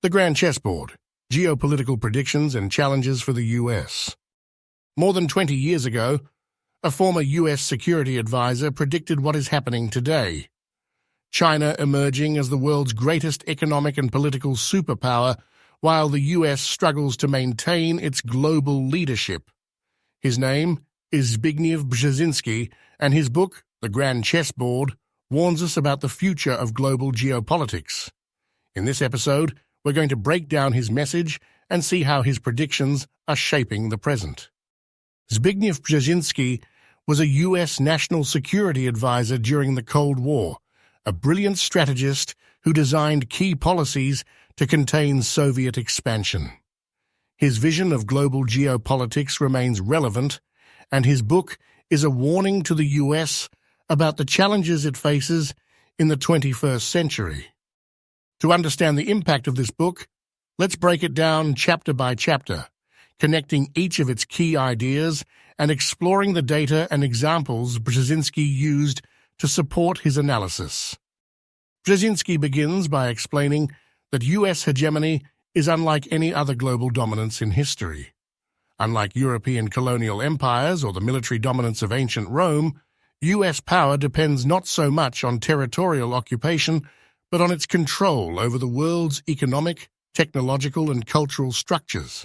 The Grand Chessboard, Geopolitical Predictions and Challenges for the U.S. More than 20 years ago, a former U.S. security advisor predicted what is happening today. China emerging as the world's greatest economic and political superpower, while the U.S. struggles to maintain its global leadership. His name is Zbigniew Brzezinski, and his book, The Grand Chessboard, warns us about the future of global geopolitics. In this episode, we're going to break down his message and see how his predictions are shaping the present. Zbigniew Brzezinski was a U.S. national security advisor during the Cold War, a brilliant strategist who designed key policies to contain Soviet expansion. His vision of global geopolitics remains relevant, and his book is a warning to the U.S. about the challenges it faces in the 21st century. To understand the impact of this book, let's break it down chapter by chapter, connecting each of its key ideas and exploring the data and examples Brzezinski used to support his analysis. Brzezinski begins by explaining that U.S. hegemony is unlike any other global dominance in history. Unlike European colonial empires or the military dominance of ancient Rome, U.S. power depends not so much on territorial occupation, but on its control over the world's economic, technological, and cultural structures.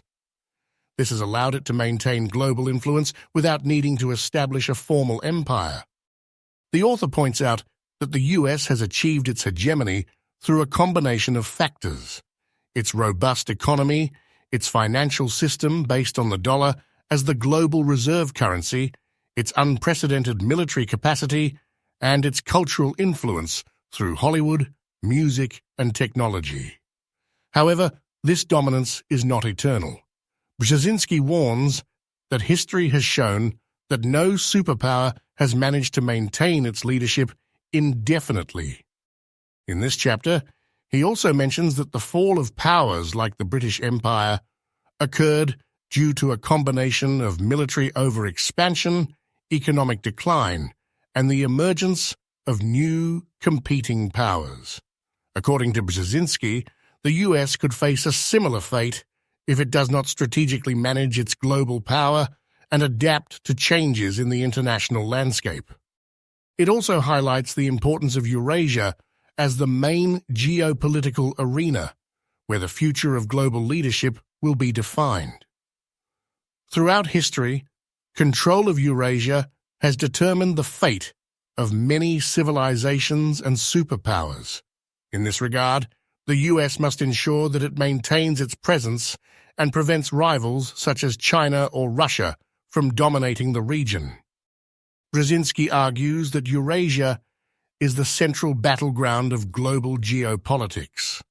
This has allowed it to maintain global influence without needing to establish a formal empire. The author points out that the U.S. has achieved its hegemony through a combination of factors: its robust economy, its financial system based on the dollar as the global reserve currency, its unprecedented military capacity, and its cultural influence through Hollywood, music, and technology. However, this dominance is not eternal. Brzezinski warns that history has shown that no superpower has managed to maintain its leadership indefinitely. In this chapter, he also mentions that the fall of powers like the British Empire occurred due to a combination of military overexpansion, economic decline, and the emergence of new competing powers. According to Brzezinski, the U.S. could face a similar fate if it does not strategically manage its global power and adapt to changes in the international landscape. It also highlights the importance of Eurasia as the main geopolitical arena, where the future of global leadership will be defined. Throughout history, control of Eurasia has determined the fate of many civilizations and superpowers. In this regard, the U.S. must ensure that it maintains its presence and prevents rivals such as China or Russia from dominating the region. Brzezinski argues that Eurasia is the central battleground of global geopolitics.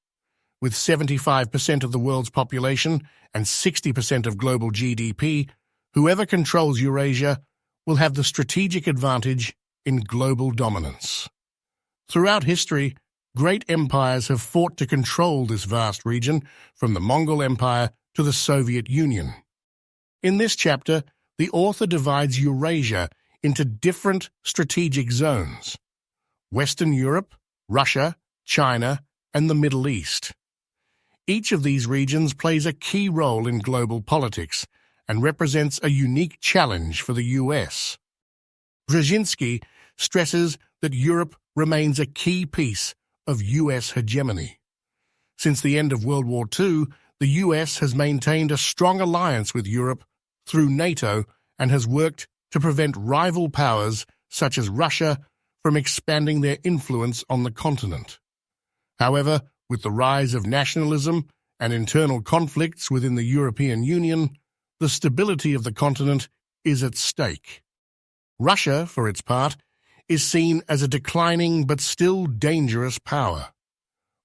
With 75% of the world's population and 60% of global GDP, whoever controls Eurasia will have the strategic advantage in global dominance. Throughout history, great empires have fought to control this vast region, from the Mongol Empire to the Soviet Union. In this chapter, the author divides Eurasia into different strategic zones: Western Europe, Russia, China, and the Middle East. Each of these regions plays a key role in global politics and represents a unique challenge for the U.S. Brzezinski stresses that Europe remains a key piece of U.S. hegemony. Since the end of World War II, the U.S. has maintained a strong alliance with Europe through NATO and has worked to prevent rival powers such as Russia from expanding their influence on the continent. However, with the rise of nationalism and internal conflicts within the European Union, the stability of the continent is at stake. Russia, for its part, is seen as a declining but still dangerous power.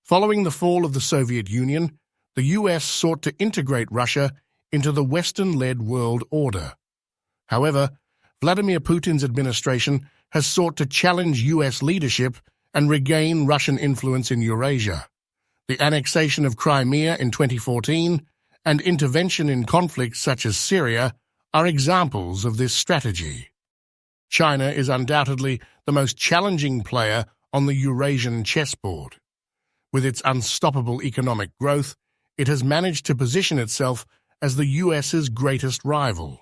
Following the fall of the Soviet Union, the U.S. sought to integrate Russia into the Western-led world order. However, Vladimir Putin's administration has sought to challenge U.S. leadership and regain Russian influence in Eurasia. The annexation of Crimea in 2014 and intervention in conflicts such as Syria are examples of this strategy. China is undoubtedly the most challenging player on the Eurasian chessboard. With its unstoppable economic growth, it has managed to position itself as the US's greatest rival.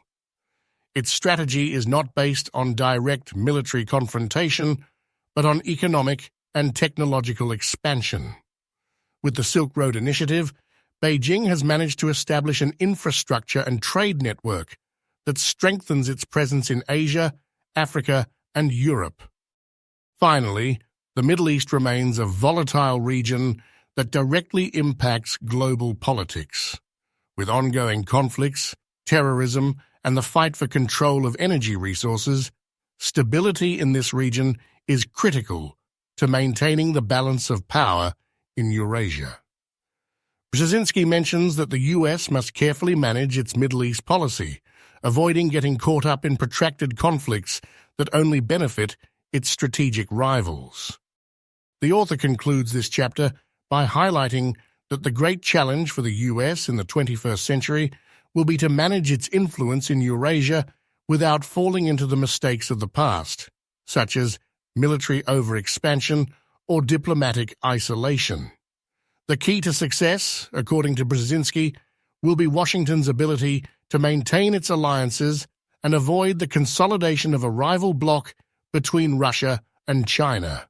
Its strategy is not based on direct military confrontation, but on economic and technological expansion. With the Silk Road Initiative, Beijing has managed to establish an infrastructure and trade network that strengthens its presence in Asia, Africa, and Europe. Finally, the Middle East remains a volatile region that directly impacts global politics. With ongoing conflicts, terrorism, and the fight for control of energy resources, stability in this region is critical to maintaining the balance of power in Eurasia. Brzezinski mentions that the US must carefully manage its Middle East policy, avoiding getting caught up in protracted conflicts that only benefit its strategic rivals. The author concludes this chapter by highlighting that the great challenge for the US in the 21st century will be to manage its influence in Eurasia without falling into the mistakes of the past, such as military overexpansion or diplomatic isolation. The key to success, according to Brzezinski, will be Washington's ability to maintain its alliances and avoid the consolidation of a rival bloc between Russia and China.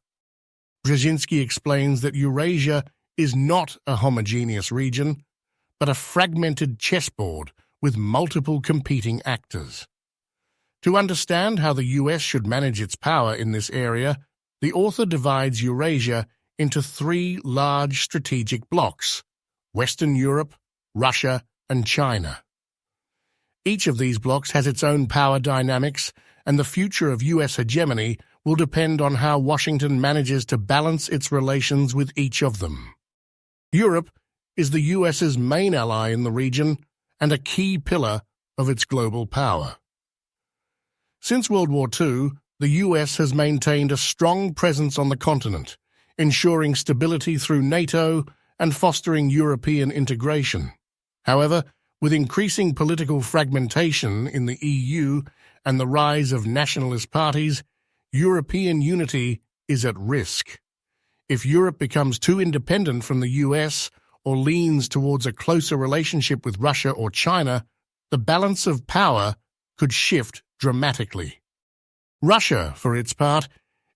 Brzezinski explains that Eurasia is not a homogeneous region, but a fragmented chessboard with multiple competing actors. To understand how the US should manage its power in this area, the author divides Eurasia into three large strategic blocks: Western Europe, Russia, and China. Each of these blocks has its own power dynamics, and the future of US hegemony will depend on how Washington manages to balance its relations with each of them. Europe is the US's main ally in the region and a key pillar of its global power. Since World War II, the US has maintained a strong presence on the continent, ensuring stability through NATO and fostering European integration. However, with increasing political fragmentation in the EU and the rise of nationalist parties, European unity is at risk. If Europe becomes too independent from the US or leans towards a closer relationship with Russia or China, the balance of power could shift dramatically. Russia, for its part,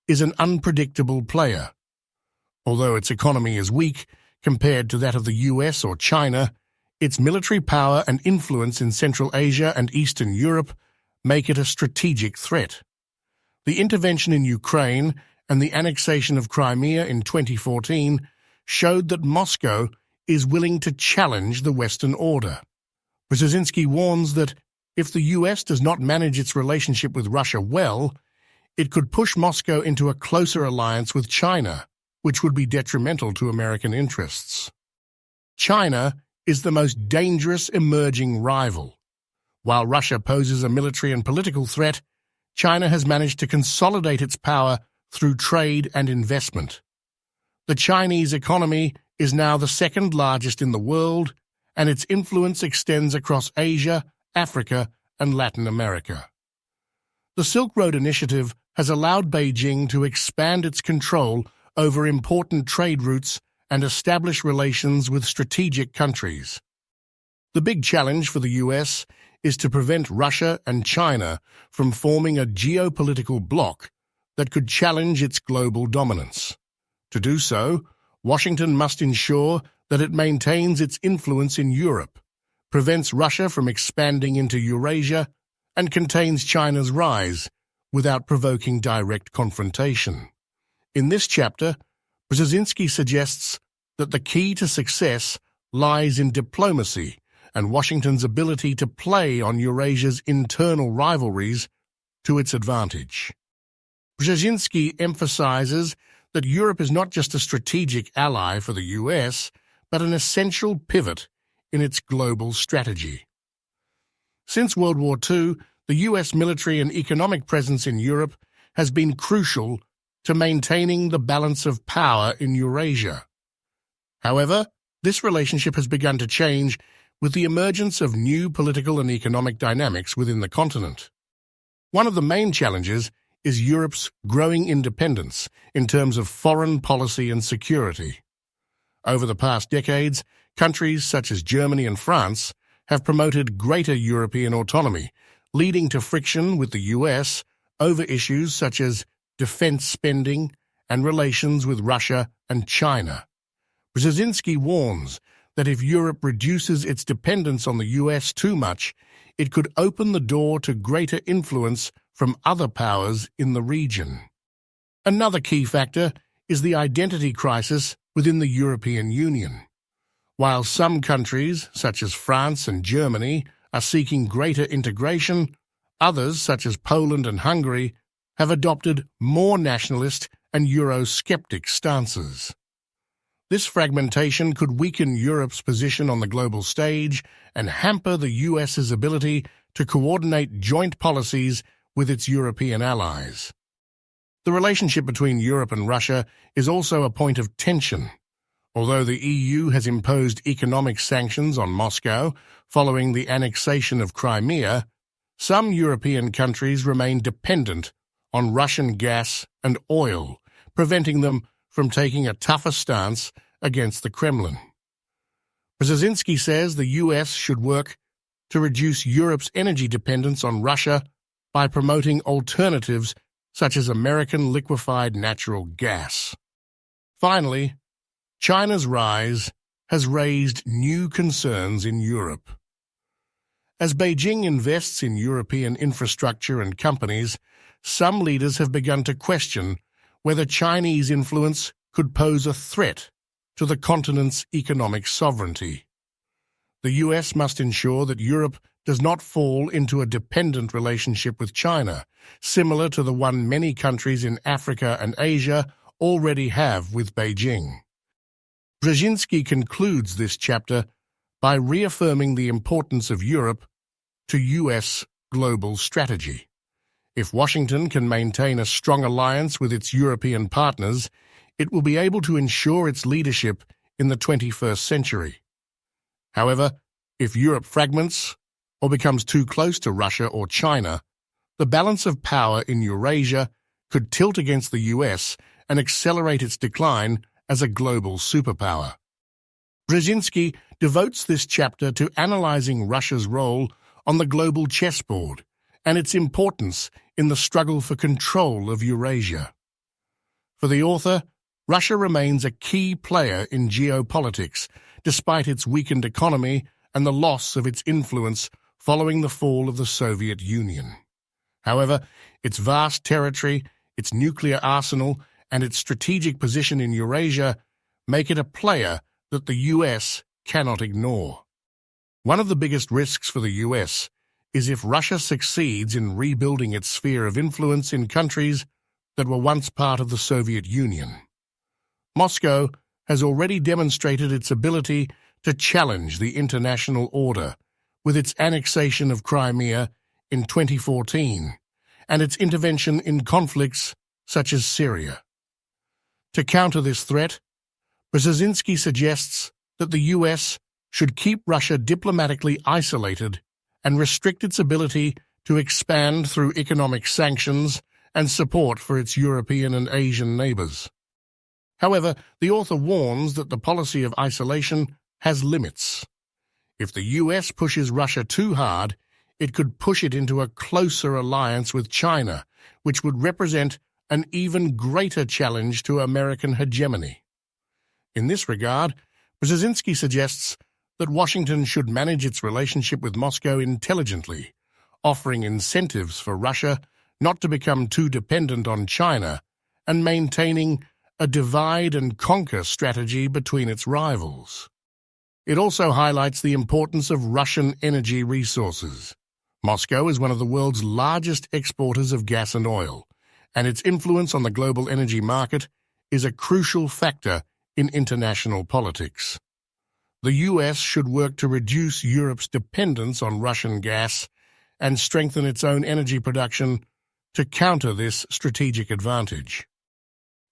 is an unpredictable player. Although its economy is weak compared to that of the US or China, its military power and influence in Central Asia and Eastern Europe make it a strategic threat. The intervention in Ukraine and the annexation of Crimea in 2014 showed that Moscow is willing to challenge the Western order. Brzezinski warns that if the US does not manage its relationship with Russia well, it could push Moscow into a closer alliance with China, which would be detrimental to American interests. China is the most dangerous emerging rival. While Russia poses a military and political threat, China has managed to consolidate its power through trade and investment. The Chinese economy is now the second largest in the world, and its influence extends across Asia, Africa, and Latin America. The Silk Road Initiative has allowed Beijing to expand its control over important trade routes and establish relations with strategic countries. The big challenge for the US is to prevent Russia and China from forming a geopolitical bloc that could challenge its global dominance. To do so, Washington must ensure that it maintains its influence in Europe, prevents Russia from expanding into Eurasia, and contains China's rise without provoking direct confrontation. In this chapter, Brzezinski suggests that the key to success lies in diplomacy and Washington's ability to play on Eurasia's internal rivalries to its advantage. Brzezinski emphasizes that Europe is not just a strategic ally for the US, but an essential pivot in its global strategy. Since World War II, the US military and economic presence in Europe has been crucial to maintaining the balance of power in Eurasia. However, this relationship has begun to change with the emergence of new political and economic dynamics within the continent. One of the main challenges is Europe's growing independence in terms of foreign policy and security. Over the past decades, countries such as Germany and France have promoted greater European autonomy, leading to friction with the US over issues such as defense spending and relations with Russia and China. Brzezinski warns that if Europe reduces its dependence on the US too much, it could open the door to greater influence from other powers in the region. Another key factor is the identity crisis within the European Union. While some countries, such as France and Germany, are seeking greater integration, others, such as Poland and Hungary, have adopted more nationalist and Eurosceptic stances. This fragmentation could weaken Europe's position on the global stage and hamper the US's ability to coordinate joint policies with its European allies. The relationship between Europe and Russia is also a point of tension. Although the EU has imposed economic sanctions on Moscow following the annexation of Crimea, some European countries remain dependent on Russian gas and oil, preventing them from taking a tougher stance against the Kremlin. Brzezinski says the US should work to reduce Europe's energy dependence on Russia by promoting alternatives such as American liquefied natural gas. Finally, China's rise has raised new concerns in Europe. As Beijing invests in European infrastructure and companies, some leaders have begun to question whether Chinese influence could pose a threat to the continent's economic sovereignty. The US must ensure that Europe does not fall into a dependent relationship with China, similar to the one many countries in Africa and Asia already have with Beijing. Brzezinski concludes this chapter by reaffirming the importance of Europe to US global strategy. If Washington can maintain a strong alliance with its European partners, it will be able to ensure its leadership in the 21st century. However, if Europe fragments or becomes too close to Russia or China, the balance of power in Eurasia could tilt against the US and accelerate its decline as a global superpower. Brzezinski devotes this chapter to analyzing Russia's role on the global chessboard and its importance in the struggle for control of Eurasia. For the author, Russia remains a key player in geopolitics, despite its weakened economy and the loss of its influence following the fall of the Soviet Union. However, its vast territory, its nuclear arsenal, and its strategic position in Eurasia make it a player that the US cannot ignore. One of the biggest risks for the US is if Russia succeeds in rebuilding its sphere of influence in countries that were once part of the Soviet Union. Moscow has already demonstrated its ability to challenge the international order with its annexation of Crimea in 2014 and its intervention in conflicts such as Syria. To counter this threat, Brzezinski suggests that the US should keep Russia diplomatically isolated and restrict its ability to expand through economic sanctions and support for its European and Asian neighbors. However, the author warns that the policy of isolation has limits. If the US pushes Russia too hard, it could push it into a closer alliance with China, which would represent an even greater challenge to American hegemony. In this regard, Brzezinski suggests that Washington should manage its relationship with Moscow intelligently, offering incentives for Russia not to become too dependent on China and maintaining a divide-and-conquer strategy between its rivals. It also highlights the importance of Russian energy resources. Moscow is one of the world's largest exporters of gas and oil, and its influence on the global energy market is a crucial factor in international politics. The US should work to reduce Europe's dependence on Russian gas and strengthen its own energy production to counter this strategic advantage.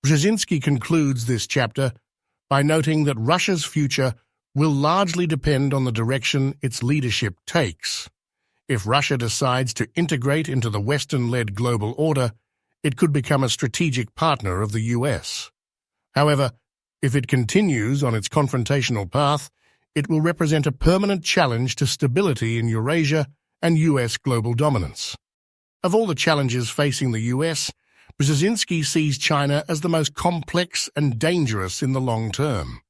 Brzezinski concludes this chapter by noting that Russia's future will largely depend on the direction its leadership takes. If Russia decides to integrate into the Western-led global order, it could become a strategic partner of the US. However, If it continues on its confrontational path, it will represent a permanent challenge to stability in Eurasia and US global dominance. Of all the challenges facing the US, Brzezinski sees China as the most complex and dangerous in the long term.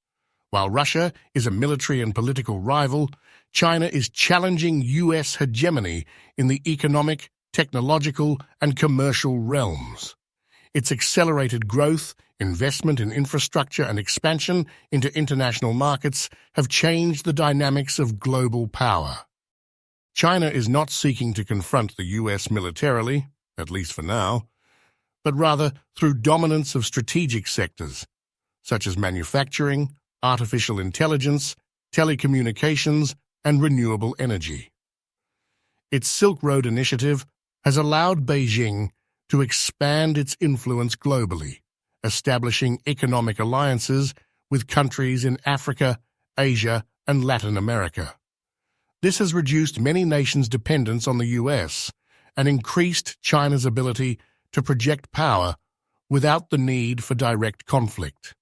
While Russia is a military and political rival, China is challenging US hegemony in the economic, technological, and commercial realms. Its accelerated growth, investment in infrastructure, and expansion into international markets have changed the dynamics of global power. China is not seeking to confront the US militarily, at least for now, but rather through dominance of strategic sectors, such as manufacturing, artificial intelligence, telecommunications, and renewable energy. Its Silk Road initiative has allowed Beijing to expand its influence globally, establishing economic alliances with countries in Africa, Asia, and Latin America. This has reduced many nations' dependence on the US and increased China's ability to project power without the need for direct conflict.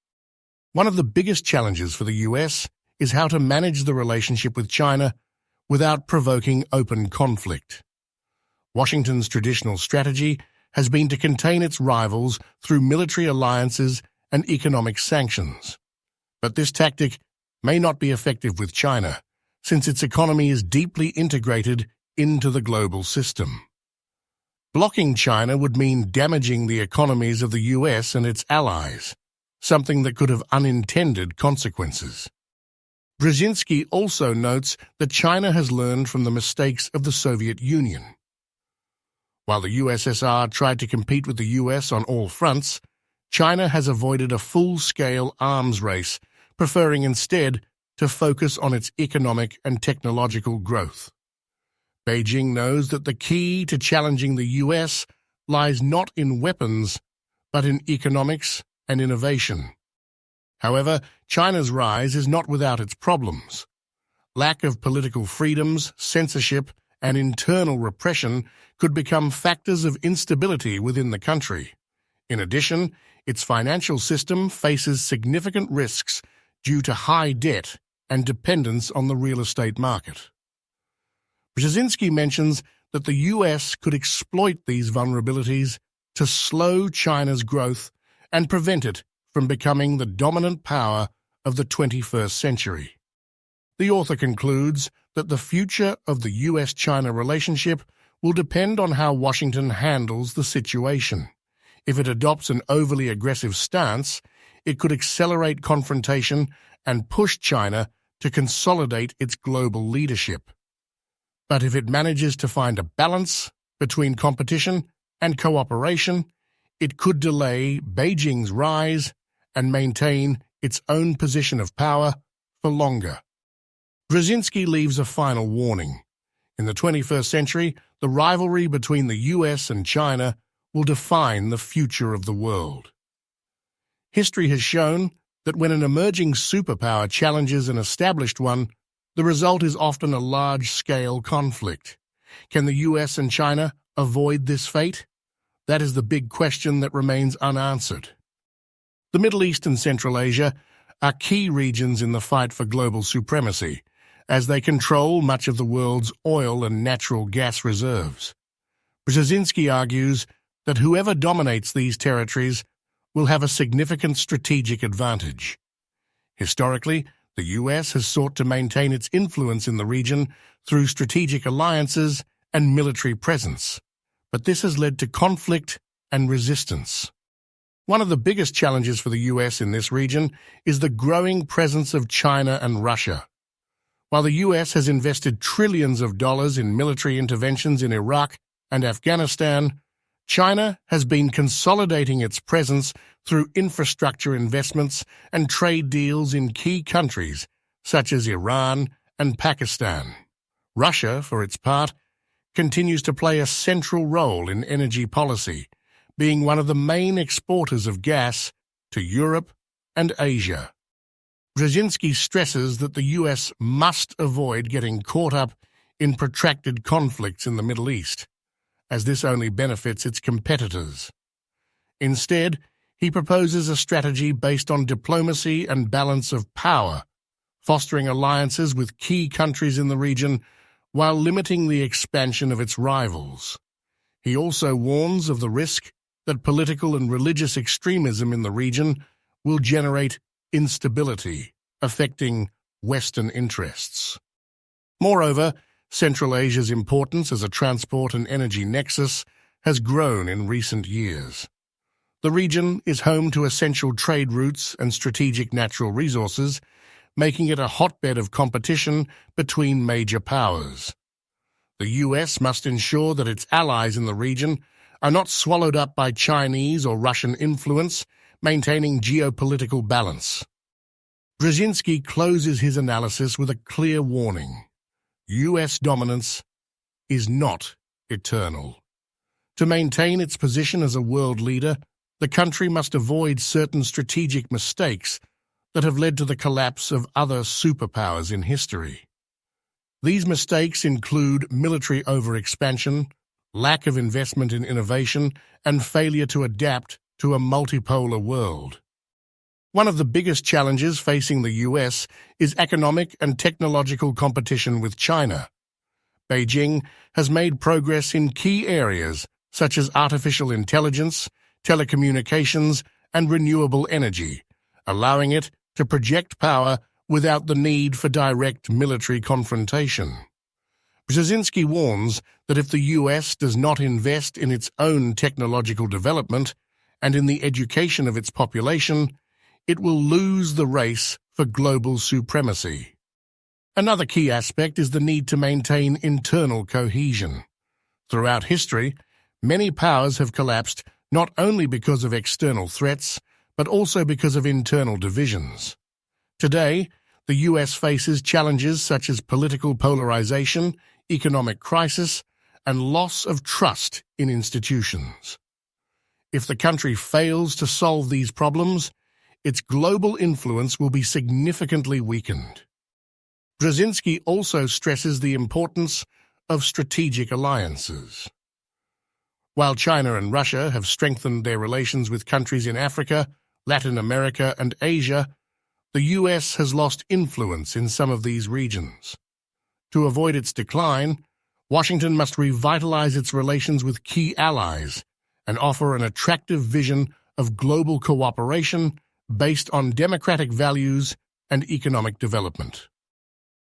One of the biggest challenges for the US is how to manage the relationship with China without provoking open conflict. Washington's traditional strategy has been to contain its rivals through military alliances and economic sanctions. But this tactic may not be effective with China, since its economy is deeply integrated into the global system. Blocking China would mean damaging the economies of the US and its allies, something that could have unintended consequences. Brzezinski also notes that China has learned from the mistakes of the Soviet Union. While the USSR tried to compete with the US on all fronts, China has avoided a full-scale arms race, preferring instead to focus on its economic and technological growth. Beijing knows that the key to challenging the US lies not in weapons, but in economics and innovation. However, China's rise is not without its problems. Lack of political freedoms, censorship, and internal repression could become factors of instability within the country. In addition, its financial system faces significant risks due to high debt and dependence on the real estate market. Brzezinski mentions that the US could exploit these vulnerabilities to slow China's growth and prevent it from becoming the dominant power of the 21st century. The author concludes that the future of the US-China relationship will depend on how Washington handles the situation. If it adopts an overly aggressive stance, it could accelerate confrontation and push China to consolidate its global leadership. But if it manages to find a balance between competition and cooperation, it could delay Beijing's rise and maintain its own position of power for longer. Brzezinski leaves a final warning. In the 21st century, the rivalry between the US and China will define the future of the world. History has shown that when an emerging superpower challenges an established one, the result is often a large-scale conflict. Can the US and China avoid this fate? That is the big question that remains unanswered. The Middle East and Central Asia are key regions in the fight for global supremacy, as they control much of the world's oil and natural gas reserves. Brzezinski argues that whoever dominates these territories will have a significant strategic advantage. Historically, the US has sought to maintain its influence in the region through strategic alliances and military presence, but this has led to conflict and resistance. One of the biggest challenges for the US in this region is the growing presence of China and Russia. While the US has invested trillions of dollars in military interventions in Iraq and Afghanistan, China has been consolidating its presence through infrastructure investments and trade deals in key countries such as Iran and Pakistan. Russia, for its part, continues to play a central role in energy policy, being one of the main exporters of gas to Europe and Asia. Brzezinski stresses that the US must avoid getting caught up in protracted conflicts in the Middle East, as this only benefits its competitors. Instead, he proposes a strategy based on diplomacy and balance of power, fostering alliances with key countries in the region while limiting the expansion of its rivals. He also warns of the risk that political and religious extremism in the region will generate instability, affecting Western interests. Moreover, Central Asia's importance as a transport and energy nexus has grown in recent years. The region is home to essential trade routes and strategic natural resources, making it a hotbed of competition between major powers. The US must ensure that its allies in the region are not swallowed up by Chinese or Russian influence, maintaining geopolitical balance. Brzezinski closes his analysis with a clear warning. US dominance is not eternal. To maintain its position as a world leader, the country must avoid certain strategic mistakes that have led to the collapse of other superpowers in history. These mistakes include military overexpansion, lack of investment in innovation, and failure to adapt to a multipolar world. One of the biggest challenges facing the US is economic and technological competition with China. Beijing has made progress in key areas such as artificial intelligence, telecommunications, and renewable energy, allowing it to project power without the need for direct military confrontation. Brzezinski warns that if the US does not invest in its own technological development and in the education of its population, it will lose the race for global supremacy. Another key aspect is the need to maintain internal cohesion. Throughout history, many powers have collapsed not only because of external threats, but also because of internal divisions. Today, the US faces challenges such as political polarization, economic crisis, and loss of trust in institutions. If the country fails to solve these problems, its global influence will be significantly weakened. Brzezinski also stresses the importance of strategic alliances. While China and Russia have strengthened their relations with countries in Africa, Latin America, and Asia, the US has lost influence in some of these regions. To avoid its decline, Washington must revitalize its relations with key allies and offer an attractive vision of global cooperation based on democratic values and economic development.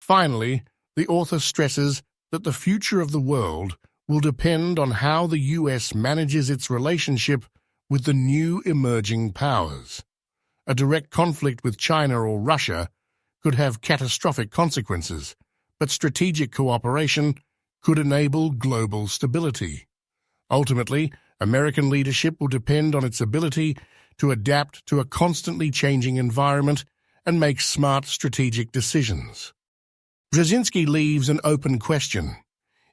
Finally, the author stresses that the future of the world will depend on how the US manages its relationship with the new emerging powers. A direct conflict with China or Russia could have catastrophic consequences, but strategic cooperation could enable global stability. Ultimately, American leadership will depend on its ability to adapt to a constantly changing environment and make smart strategic decisions. Brzezinski leaves an open question.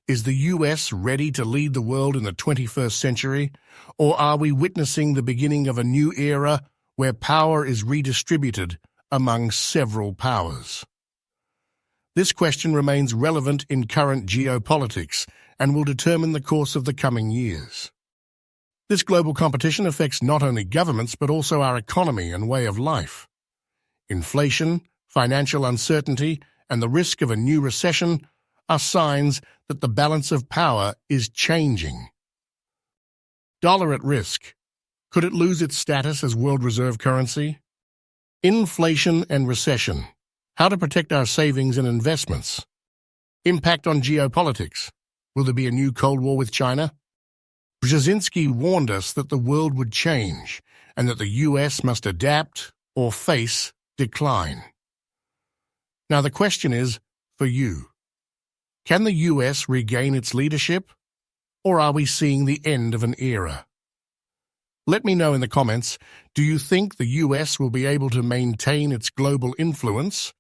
Is the US ready to lead the world in the 21st century, or are we witnessing the beginning of a new era where power is redistributed among several powers? This question remains relevant in current geopolitics and will determine the course of the coming years. This global competition affects not only governments but also our economy and way of life. Inflation, financial uncertainty, and the risk of a new recession are signs that the balance of power is changing. Dollar at risk. Could it lose its status as world reserve currency? Inflation and recession. How to protect our savings and investments. Impact on geopolitics. Will there be a new Cold War with China? Brzezinski warned us that the world would change and that the US must adapt or face decline. Now the question is, for you, can the US regain its leadership, or are we seeing the end of an era? Let me know in the comments, do you think the US will be able to maintain its global influence?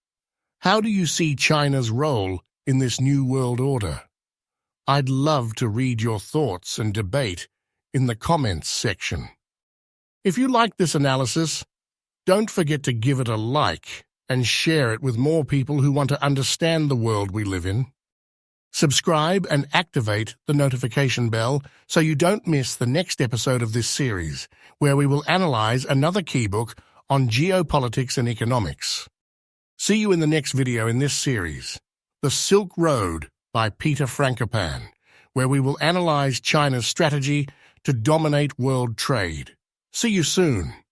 How do you see China's role in this new world order? I'd love to read your thoughts and debate in the comments section. If you like this analysis, don't forget to give it a like and share it with more people who want to understand the world we live in. Subscribe and activate the notification bell so you don't miss the next episode of this series, where we will analyze another key book on geopolitics and economics. See you in the next video in this series, The Silk Road by Peter Frankopan, where we will analyze China's strategy to dominate world trade. See you soon.